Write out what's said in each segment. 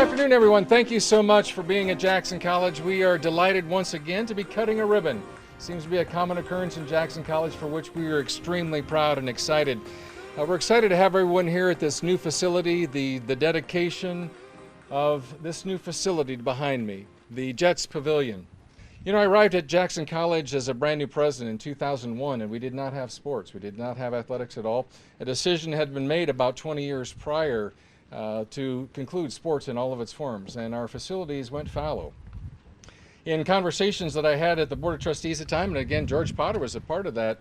afternoon, everyone. Thank you so much for being at Jackson College. We are delighted once again to be cutting a ribbon. Seems to be a common occurrence in Jackson College, for which we are extremely proud and excited. We're excited to have everyone here at this new facility, the dedication of this new facility behind me, the Jets Pavilion. You know, I arrived at Jackson College as a brand new president in 2001, and we did not have sports. We did not have athletics at all. A decision had been made about 20 years prior to conclude sports in all of its forms, and our facilities went fallow. In conversations that I had at the Board of Trustees at the time, and again, George Potter was a part of that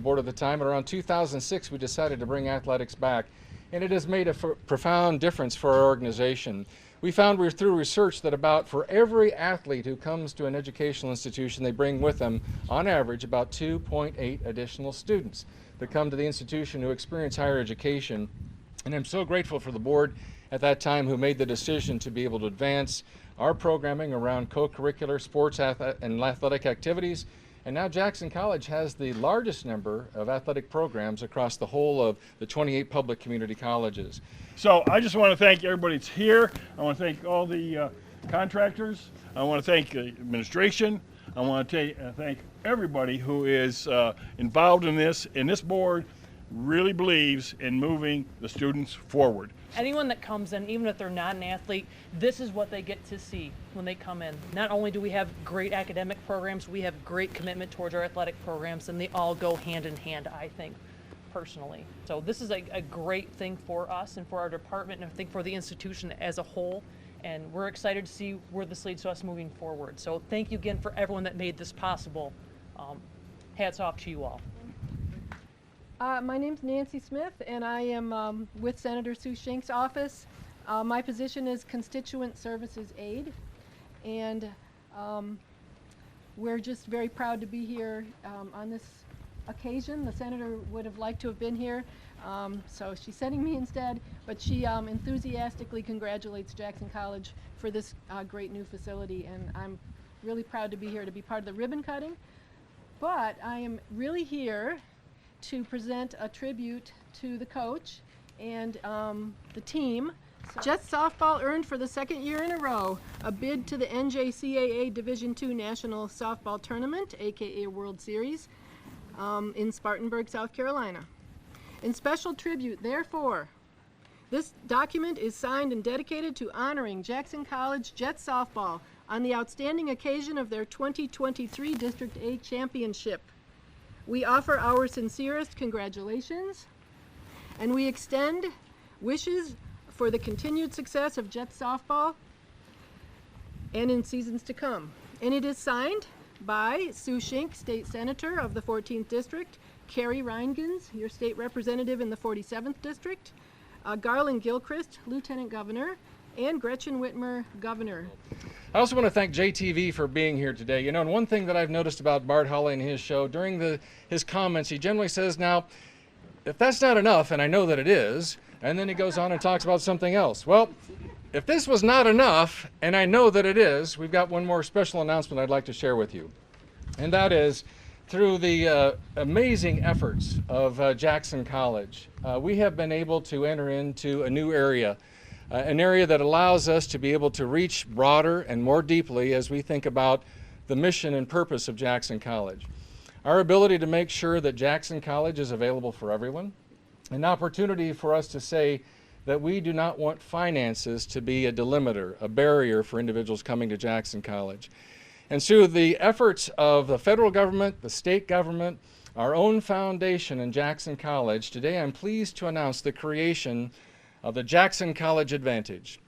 board at the time, and around 2006 we decided to bring athletics back, and it has made a profound difference for our organization. We found through research that for every athlete who comes to an educational institution, they bring with them, on average, about 2.8 additional students that come to the institution who experience higher education. And I'm so grateful for the board at that time who made the decision to be able to advance our programming around co-curricular sports and athletic activities. And now Jackson College has the largest number of athletic programs across the whole of the 28 public community colleges. So I just want to thank everybody that's here. I want to thank all the contractors. I want to thank the administration. I want to thank everybody who is involved in this. And this board really believes in moving the students forward. Anyone that comes in, even if they're not an athlete, this is what they get to see when they come in. Not only do we have great academic programs, we have great commitment towards our athletic programs, and they all go hand in hand, I think, personally. So this is a great thing for us and for our department, and I think for the institution as a whole. And we're excited to see where this leads to us moving forward. So thank you again for everyone that made this possible. Hats off to you all. My name's Nancy Smith, and I am with Senator Sue Schenk's office. My position is Constituent Services Aide, and we're just very proud to be here on this occasion. The senator would have liked to have been here, so she's sending me instead, but she enthusiastically congratulates Jackson College for this great new facility, and I'm really proud to be here to be part of the ribbon cutting. But I am really here to present a tribute to the coach and the team. Jets softball earned for the second year in a row a bid to the NJCAA Division II National Softball Tournament, aka World Series, in Spartanburg, South Carolina. In special tribute, therefore, this document is signed and dedicated to honoring Jackson College Jets softball on the outstanding occasion of their 2023 District A Championship. We offer our sincerest congratulations, and we extend wishes for the continued success of Jets softball and in seasons to come. And it is signed by Sue Schenk, State Senator of the 14th District, Carrie Reingans, your State Representative in the 47th District, Garland Gilchrist, Lieutenant Governor, and Gretchen Whitmer, Governor. I also want to thank JTV for being here today. You know, and one thing that I've noticed about Bart Holly and his show, during his comments, he generally says, now, if that's not enough, and I know that it is, and then he goes on and talks about something else. Well, if this was not enough, and I know that it is, we've got one more special announcement I'd like to share with you. And that is, through the amazing efforts of Jackson College, we have been able to enter into a new area, an area that allows us to be able to reach broader and more deeply as we think about the mission and purpose of Jackson College. Our ability to make sure that Jackson College is available for everyone, an opportunity for us to say that we do not want finances to be a delimiter, a barrier for individuals coming to Jackson College. And through the efforts of the federal government, the state government, our own foundation in Jackson College, today I'm pleased to announce the creation of the Jackson College Advantage.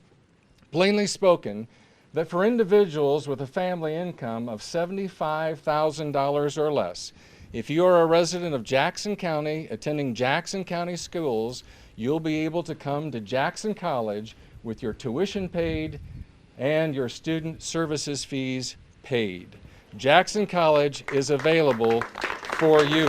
Plainly spoken, that for individuals with a family income of $75,000 or less, if you are a resident of Jackson County attending Jackson County schools, you'll be able to come to Jackson College with your tuition paid and your student services fees paid. Jackson College is available for you.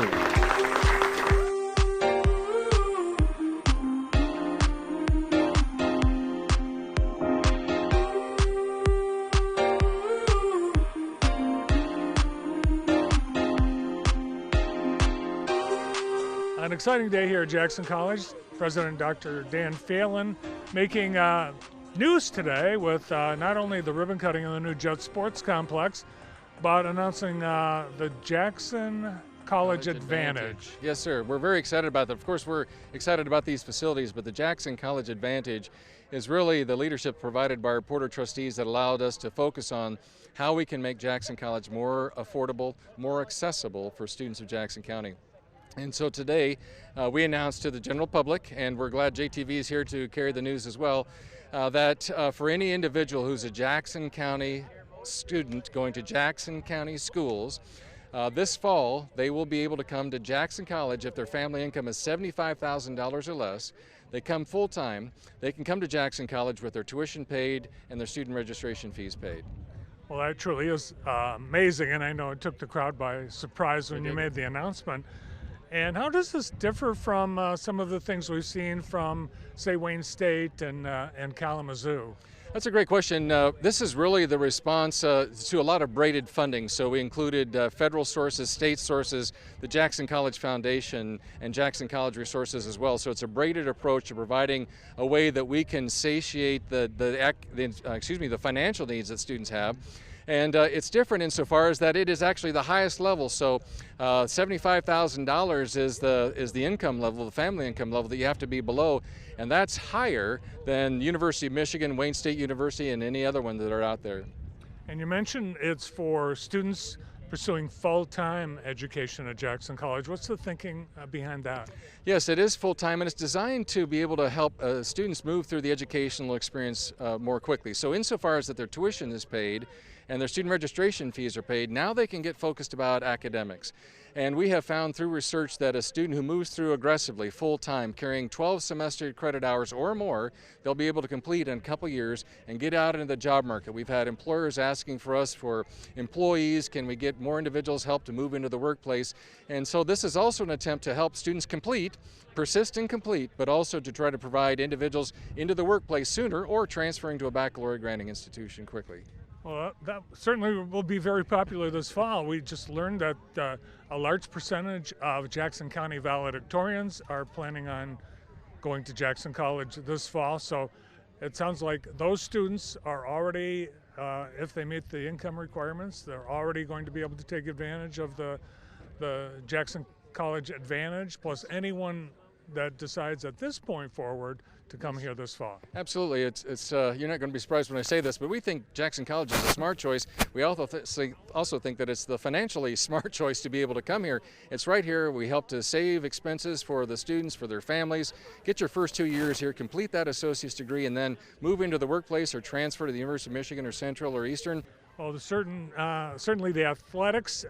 An exciting day here at Jackson College. President Dr. Dan Phelan making news today with not only the ribbon cutting of the new Jet Sports Complex, but announcing the Jackson College Advantage. Yes, sir. We're very excited about that. Of course, we're excited about these facilities, but the Jackson College Advantage is really the leadership provided by our Board of Trustees that allowed us to focus on how we can make Jackson College more affordable, more accessible for students of Jackson County. And so today we announced to the general public, and we're glad JTV is here to carry the news as well, that for any individual who's a Jackson County student going to Jackson County schools, this fall they will be able to come to Jackson College if their family income is $75,000 or less. They come full-time, they can come to Jackson College with their tuition paid and their student registration fees paid. Well, that truly is amazing, and I know it took the crowd by surprise when you made the announcement. And how does this differ from some of the things we've seen from, say, Wayne State and Kalamazoo? That's a great question. This is really the response to a lot of braided funding. So we included federal sources, state sources, the Jackson College Foundation, and Jackson College resources as well. So it's a braided approach to providing a way that we can satiate the financial needs that students have. And it's different insofar as that it is actually the highest level. So $75,000 is the income level, the family income level that you have to be below, and that's higher than University of Michigan, Wayne State University, and any other one that are out there. And you mentioned it's for students pursuing full-time education at Jackson College. What's the thinking behind that? Yes, it is full-time, and it's designed to be able to help students move through the educational experience more quickly. So insofar as that their tuition is paid and their student registration fees are paid, now they can get focused about academics. And we have found through research that a student who moves through aggressively, full-time, carrying 12 semester credit hours or more, they'll be able to complete in a couple years and get out into the job market. We've had employers asking for us for employees, can we get more individuals help to move into the workplace? And so this is also an attempt to help students complete, persist and complete, but also to try to provide individuals into the workplace sooner or transferring to a baccalaureate granting institution quickly. Well, that certainly will be very popular this fall. We just learned that a large percentage of Jackson County valedictorians are planning on going to Jackson College this fall. So it sounds like those students are already, if they meet the income requirements, they're already going to be able to take advantage of the Jackson College Advantage, plus anyone that decides at this point forward to come here this fall. Absolutely. It's you're not going to be surprised when I say this, but we think Jackson College is a smart choice. We also think that it's the financially smart choice to be able to come here. It's right here. We help to save expenses for the students, for their families. Get your first 2 years here, complete that associate's degree, and then move into the workplace or transfer to the University of Michigan or Central or Eastern. Well, certainly the athletics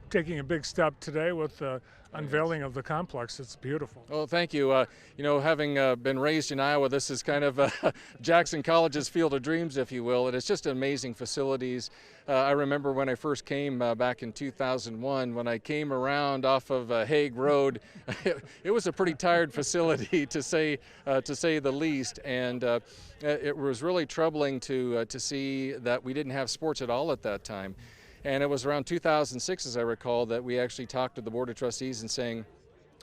taking a big step today with the unveiling of the complex. It's beautiful. Well, thank you. Having been raised in Iowa, this is kind of Jackson College's field of dreams, if you will. And it's just amazing facilities. I remember when I first came back in 2001, when I came around off of Hague Road, it was a pretty tired facility to say the least. And it was really troubling to see that we didn't have sports at all at that time. And it was around 2006, as I recall, that we actually talked to the Board of Trustees and saying,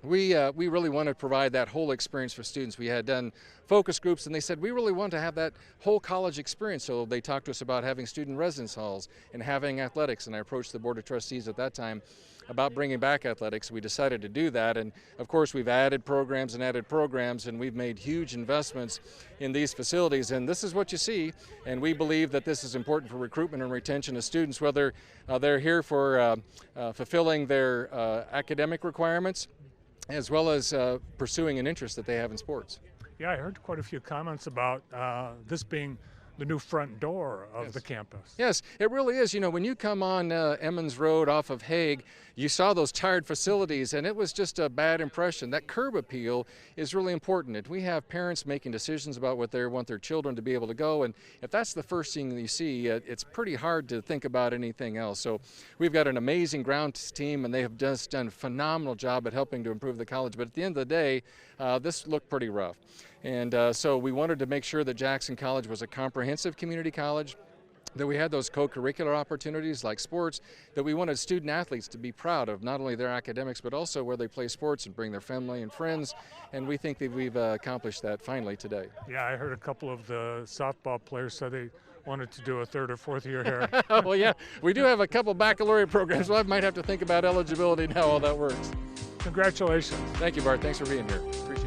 we really want to provide that whole experience for students. We had done focus groups, and they said, we really want to have that whole college experience. So they talked to us about having student residence halls and having athletics, and I approached the Board of Trustees at that time about bringing back athletics. We decided to do that, and of course we've added programs, and we've made huge investments in these facilities, and this is what you see. And we believe that this is important for recruitment and retention of students, whether they're here for fulfilling their academic requirements as well as pursuing an interest that they have in sports. Yeah, I heard quite a few comments about this being the new front door of the campus. Yes, it really is. When you come on Emmons Road off of Hague, you saw those tired facilities, and it was just a bad impression. That curb appeal is really important. And we have parents making decisions about what they want their children to be able to go, and if that's the first thing that you see, it's pretty hard to think about anything else. So we've got an amazing grounds team, and they have just done a phenomenal job at helping to improve the college. But at the end of the day, this looked pretty rough. And so we wanted to make sure that Jackson College was a comprehensive community college, that we had those co-curricular opportunities like sports, that we wanted student athletes to be proud of not only their academics but also where they play sports and bring their family and friends, and we think that we've accomplished that finally today. Yeah, I heard a couple of the softball players said they wanted to do a third or fourth year here. Well, yeah, we do have a couple baccalaureate programs, so I might have to think about eligibility and how all that works. Congratulations. Thank you, Bart. Thanks for being here. Appreciate it.